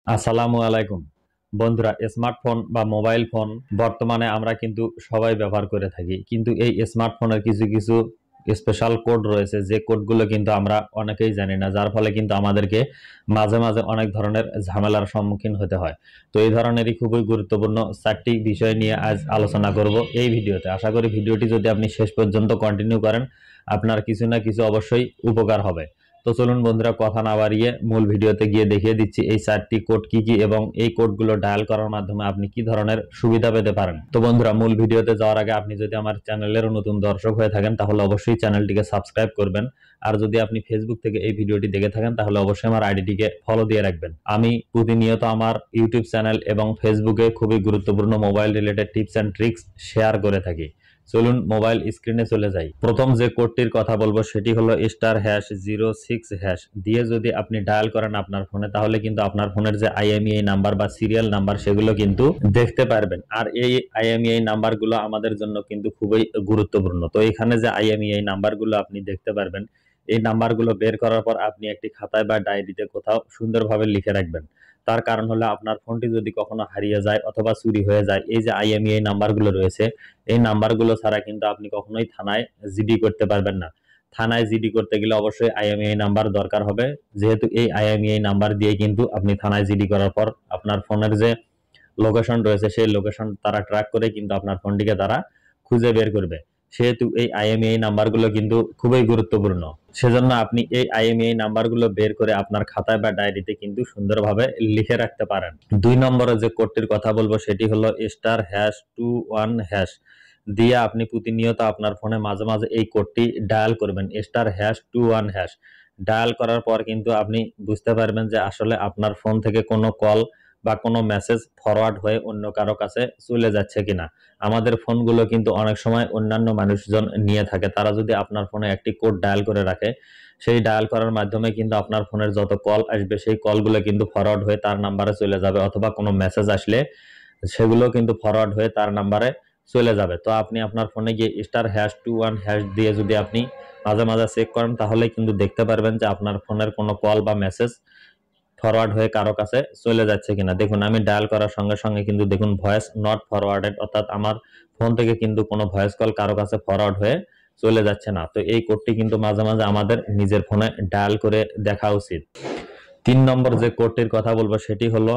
আসসালামু আলাইকুম বন্ধুরা, স্মার্টফোন বা মোবাইল ফোন বর্তমানে আমরা কিন্তু সবাই ব্যবহার করে থাকি। কিন্তু এই স্মার্টফোনের কিছু কিছু স্পেশাল কোড রয়েছে, যে কোডগুলো কিন্তু আমরা অনেকেই জানি না, যার ফলে কিন্তু আমাদেরকে মাঝে মাঝে অনেক ধরনের ঝামেলার সম্মুখীন হতে হয়। তো এই ধরনেরই খুবই গুরুত্বপূর্ণ 4টি বিষয় নিয়ে আজ আলোচনা করব এই ভিডিওতে। আশা করি ভিডিওটি যদি আপনি শেষ পর্যন্ত কন্টিনিউ করেন, আপনার কিছু না কিছু অবশ্যই উপকার হবে। তো চলুন বন্ধুরা, কথা না বাড়িয়ে মূল ভিডিওতে গিয়ে দেখিয়ে দিচ্ছি এই 4টি কোড কি কি এবং এই কোডগুলো ডায়াল করার মাধ্যমে আপনি কি ধরনের সুবিধা পেতে পারেন। তো বন্ধুরা, মূল ভিডিওতে যাওয়ার আগে আপনি যদি আমার চ্যানেলের নতুন দর্শক হয়ে থাকেন তাহলে অবশ্যই চ্যানেলটিকে সাবস্ক্রাইব করবেন। আর যদি আপনি ফেসবুক থেকে এই ভিডিওটি দেখে থাকেন তাহলে অবশ্যই আমার আইডিটিকে ফলো দিয়ে রাখবেন। আমি প্রতিনিয়ত আমার ইউটিউব চ্যানেল এবং ফেসবুকে খুবই গুরুত্বপূর্ণ mobile related tips and tricks share করে থাকি। চলুন মোবাইল স্ক্রিনে চলে যাই। প্রথম যে কোডটির কথা বলবো সেটি হলো *#06# দিয়ে যদি আপনি ডায়াল করেন আপনার ফোনে, তাহলে কিন্তু আপনার ফোনের যে আইএমইআই নাম্বার বা সিরিয়াল নাম্বার সেগুলো কিন্তু দেখতে পারবেন। আর এই আইএমইআই নাম্বারগুলো আমাদের জন্য কিন্তু খুবই গুরুত্বপূর্ণ। তো এখানে যে আইএমইআই নাম্বারগুলো আপনি দেখতে পারবেন, এই নাম্বারগুলো বের করার পর আপনি একটি খাতায় বা ডায়েরিতে কোথাও সুন্দরভাবে লিখে রাখবেন। তার কারণ হলো আপনার ফোনটি যদি কখনো হারিয়ে যায় অথবা চুরি হয়ে যায়, এই যে আইএমইআই নাম্বারগুলো রয়েছে এই নাম্বারগুলো ছাড়া কিন্তু আপনি কখনোই থানায় জিডি করতে পারবেন না। থানায় জিডি করতে গেলে অবশ্যই আইএমইআই নাম্বার দরকার হবে, যেহেতু এই আইএমইআই নাম্বার দিয়ে কিন্তু আপনি থানায় জিডি করার পর আপনার ফোনের যে লোকেশন রয়েছে সেই লোকেশন তারা ট্র্যাক করে কিন্তু আপনার ফোনটিকে তারা খুঁজে বের করবে। সেহেতু এই আইএমইআই নাম্বারগুলো কিন্তু খুবই গুরুত্বপূর্ণ। সেজন্য আপনি এই আইএমইআই নাম্বারগুলো বের করে আপনার খাতায় বা ডায়েরিতে কিন্তু সুন্দরভাবে লিখে রাখতে পারেন। 2 নম্বরে যে কোডটির কথা বলবো সেটি হলো *#21# দিয়ে আপনি প্রতিনিয়ত আপনার ফোনে মাঝে মাঝে এই কোডটি ডায়াল করবেন। *#21# ডায়াল করার পর কিন্তু আপনি বুঝতে পারবেন যে আসলে আপনার ফোন থেকে কোনো কল বা কোনো মেসেজ ফরওয়ার্ড হয়ে অন্য কারো কাছে চলে যাচ্ছে কিনা। আমাদের ফোনগুলো কিন্তু অনেক সময় অন্যান্য মানুষজন নিয়ে থাকে। তারা যদি আপনার ফোনে একটি কোড ডায়াল করে রাখে, সেই ডায়াল করার মাধ্যমে কিন্তু আপনার ফোনের যত কল আসবে সেই কলগুলো কিন্তু ফরওয়ার্ড হয়ে তার নাম্বারে চলে যাবে, অথবা কোনো মেসেজ আসলে সেগুলো কিন্তু ফরওয়ার্ড হয়ে তার নাম্বারে চলে যাবে। তো আপনি আপনার ফোনে গিয়ে *#21# দিয়ে যদি আপনি মাঝে মাঝে চেক করেন, তাহলে কিন্তু দেখতে পারবেন যে আপনার ফোনের কোনো কল বা মেসেজ ফরওয়ার্ড হয়ে কারো কাছে চলে যাচ্ছে কিনা। দেখুন, আমি ডায়াল করার সঙ্গে সঙ্গে কিন্তু দেখুন ভয়েস নট ফরওয়ার্ডেড, অর্থাৎ আমার ফোন থেকে কিন্তু কোনো ভয়েস কল কারো কাছে ফরওয়ার্ড হয়ে চলে যাচ্ছে না। তো এই কোডটি কিন্তু মাঝে মাঝে আমাদের নিজের ফোনে ডায়াল করে দেখা উচিত। 3 নম্বর যে কোডটির কথা বলবো সেটি হলো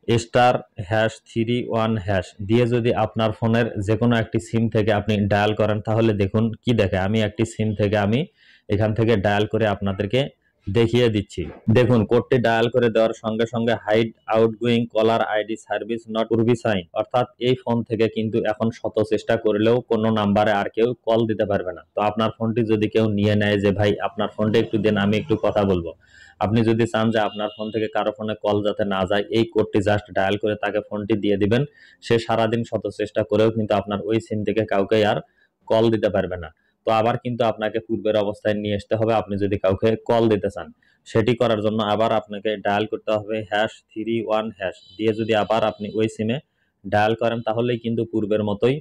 *#31# দিয়ে যদি আপনার ফোনের যে কোনো একটি সিম থেকে আপনি ডায়াল করেন, তাহলে দেখুন কি দেখে। আমি একটি সিম থেকে আমি এখান থেকে ডায়াল করে আপনাদেরকে দেখিয়ে দিচ্ছি। দেখুন, কোডটি ডায়াল করে দেওয়ার সঙ্গে সঙ্গে hide outgoing caller ID service not sign, অর্থাৎ এই ফোন থেকে কিন্তু এখন শত চেষ্টা করলেও কোনো নাম্বারে আর কেউ কল দিতে পারবে না। তো আপনার ফোনটি যদি কেউ নিয়ে নেয় যে ভাই আপনার ফোনটি একটু দেন, আমি একটু কথা বলবো, আপনি যদি চান যে আপনার ফোন থেকে কারো ফোনে কল যাতে না যায়, এই কোডটি জাস্ট ডায়াল করে তাকে ফোনটি দিয়ে দিবেন। সে সারাদিন শত চেষ্টা করেও কিন্তু আপনার ওই সিম থেকে কাউকে আর কল দিতে পারবে না। তো আবার কিন্তু আপনাকে পূর্বের অবস্থায় নিয়ে আসতে হবে আপনি যদি কাউকে কল দিতে চান। সেটি করার জন্য আবার আপনাকে ডায়াল করতে হবে #31# দিয়ে যদি আবার আপনি ওই সিমে ডায়াল করেন, তাহলেই কিন্তু পূর্বের মতোই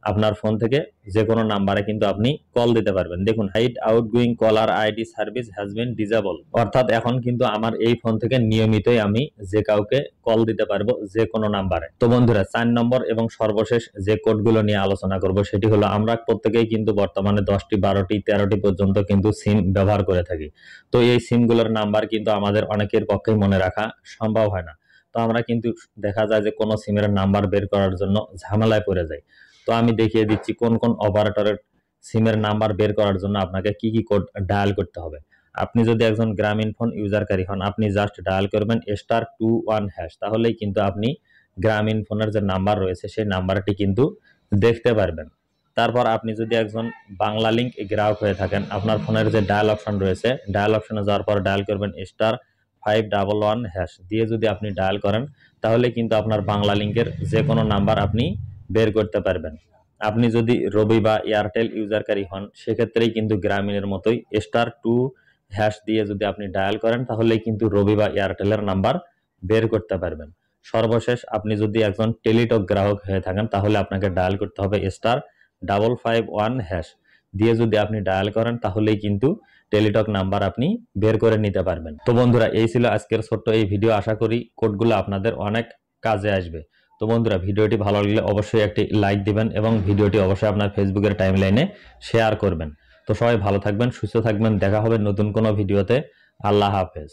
আপনার ফোন থেকে যে কোনো নাম্বারে কিন্তু আপনি কল দিতে পারবেন। দেখুন, hide outgoing caller ID service has been disable, অর্থাৎ এখন কিন্তু আমার এই ফোন থেকে নিয়মিতই আমি যে কাউকে কল দিতে পারবো যে কোনো নাম্বারে। তো বন্ধুরা, 4 নম্বর এবং সর্বশেষ যে কোডগুলো নিয়ে আলোচনা করব সেটি হলো আমরা প্রত্যেকেই কিন্তু বর্তমানে 10টি 12টি 13টি পর্যন্ত কিন্তু সিম ব্যবহার করে থাকি। তো এই সিমগুলোর নাম্বার কিন্তু আমাদের অনেকের পক্ষেই মনে রাখা সম্ভব হয় না। তো আমরা কিন্তু দেখা যায় যে কোনো সিমের নাম্বার বের করার জন্য ঝামেলায় পড়ে যাই। তো আমি দেখিয়ে দিচ্ছি কোন কোন অপারেটরের সিমের নাম্বার বের করার জন্য আপনাকে কি কি কোড ডায়াল করতে হবে। আপনি যদি একজন গ্রামীণ ফোন ইউজারকারী হন, আপনি জাস্ট ডায়াল করবেন *21#, তাহলেই কিন্তু আপনি গ্রামীণ ফোনের যে নাম্বার রয়েছে সেই নাম্বারটি কিন্তু দেখতে পারবেন। তারপর আপনি যদি একজন বাংলা লিংক গ্রাহক হয়ে থাকেন, আপনার ফোনের যে ডায়াল অপশন রয়েছে, ডায়াল অপশনে যাওয়ার পর ডায়াল করবেন *511# দিয়ে যদি আপনি ডায়াল করেন, তাহলে কিন্তু আপনার বাংলা লিংকের যে কোনো নাম্বার আপনি বের করতে পারবেন। আপনি যদি রবি বা এয়ারটেল ইউজারকারী হন, সেক্ষেত্রেই কিন্তু গ্রামীণের মতোই *2# দিয়ে যদি আপনি ডায়াল করেন, তাহলেই কিন্তু রবি বা এয়ারটেলের নাম্বার বের করতে পারবেন। সর্বশেষ আপনি যদি একজন টেলিটক গ্রাহক হয়ে থাকেন, তাহলে আপনাকে ডায়াল করতে হবে *551# দিয়ে যদি আপনি ডায়াল করেন, তাহলেই কিন্তু টেলিটক নাম্বার আপনি বের করে নিতে পারবেন। তো বন্ধুরা, এই ছিল আজকের ছোট্ট এই ভিডিও। আশা করি কোডগুলো আপনাদের অনেক কাজে আসবে। তো বন্ধুরা, ভিডিওটি ভালো লাগলে অবশ্যই একটি লাইক দিবেন এবং ভিডিওটি অবশ্যই আপনার ফেসবুকের টাইমলাইনে শেয়ার করবেন। তো সবাই ভালো থাকবেন, সুস্থ থাকবেন। দেখা হবে নতুন কোনো ভিডিওতে। আল্লাহ হাফেজ।